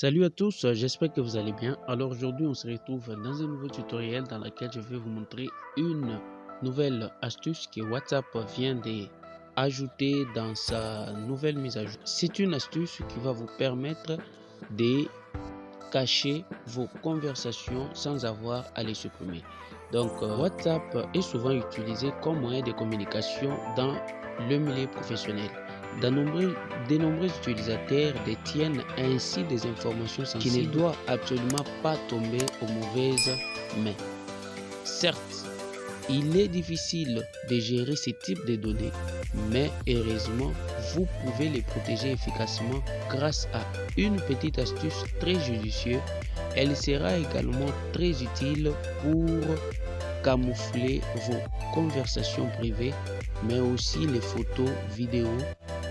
Salut à tous, j'espère que vous allez bien. Alors aujourd'hui, on se retrouve dans un nouveau tutoriel dans lequel je vais vous montrer une nouvelle astuce que WhatsApp vient d'ajouter dans sa nouvelle mise à jour. C'est une astuce qui va vous permettre de cacher vos conversations sans avoir à les supprimer. Donc WhatsApp est souvent utilisé comme moyen de communication dans le milieu professionnel. De nombreux utilisateurs détiennent ainsi des informations sensibles qui ne doivent absolument pas tomber aux mauvaises mains. Certes, il est difficile de gérer ce type de données, mais heureusement, vous pouvez les protéger efficacement grâce à une petite astuce très judicieuse. Elle sera également très utile pour camoufler vos conversations privées, mais aussi les photos, vidéos,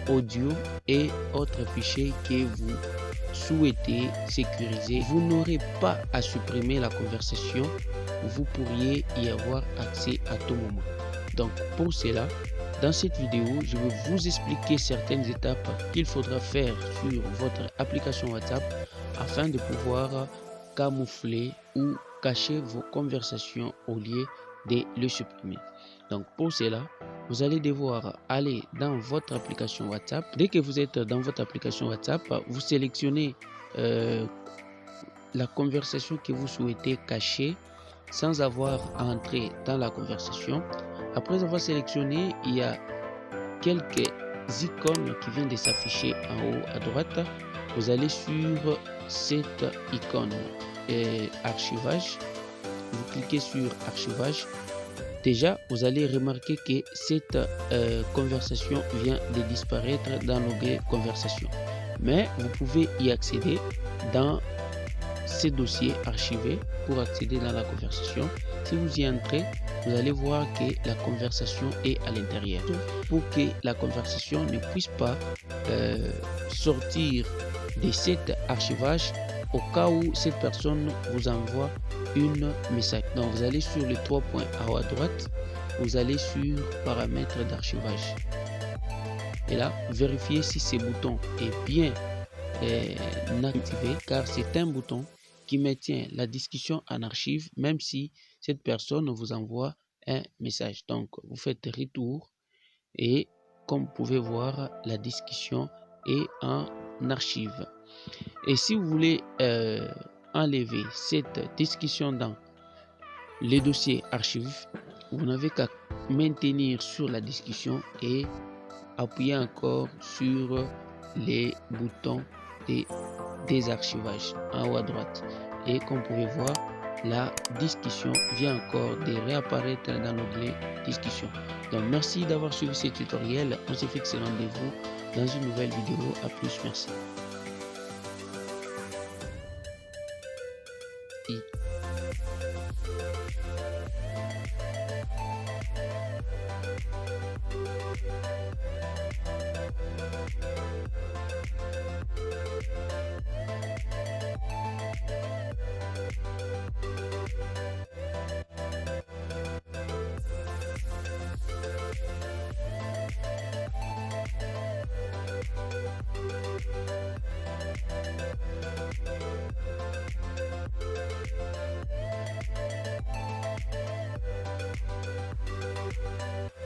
audio et autres fichiers que vous souhaitez sécuriser. Vous n'aurez pas à supprimer la conversation, vous pourriez y avoir accès à tout moment. Donc pour cela, dans cette vidéo, je vais vous expliquer certaines étapes qu'il faudra faire sur votre application WhatsApp afin de pouvoir camoufler ou cacher vos conversations au lieu de les supprimer. Donc pour cela, vous allez devoir aller dans votre application WhatsApp. Dès que vous êtes dans votre application WhatsApp, vous sélectionnez la conversation que vous souhaitez cacher sans avoir à entrer dans la conversation. Après avoir sélectionné, il y a quelques icônes qui viennent de s'afficher en haut à droite. Vous allez sur cette icône archivage. Vous cliquez sur archivage. Déjà, vous allez remarquer que cette conversation vient de disparaître dans l'onglet conversation. Mais vous pouvez y accéder dans ces dossiers archivés pour accéder dans la conversation. Si vous y entrez, vous allez voir que la conversation est à l'intérieur. Pour que la conversation ne puisse pas sortir de cet archivage au cas où cette personne vous envoie une message. Donc vous allez sur les trois points en haut à droite, vous allez sur paramètres d'archivage. Et là, vérifiez si ce bouton est bien activé, car c'est un bouton qui maintient la discussion en archive même si cette personne vous envoie un message. Donc vous faites retour et comme vous pouvez voir, la discussion est en archive. Et si vous voulez enlever cette discussion dans les dossiers archives, vous n'avez qu'à maintenir sur la discussion et appuyer encore sur les boutons de désarchivage en haut à droite. Et comme vous pouvez voir, la discussion vient encore de réapparaître dans l'onglet discussion. Donc merci d'avoir suivi ce tutoriel. On se fixe rendez-vous dans une nouvelle vidéo. À plus, merci.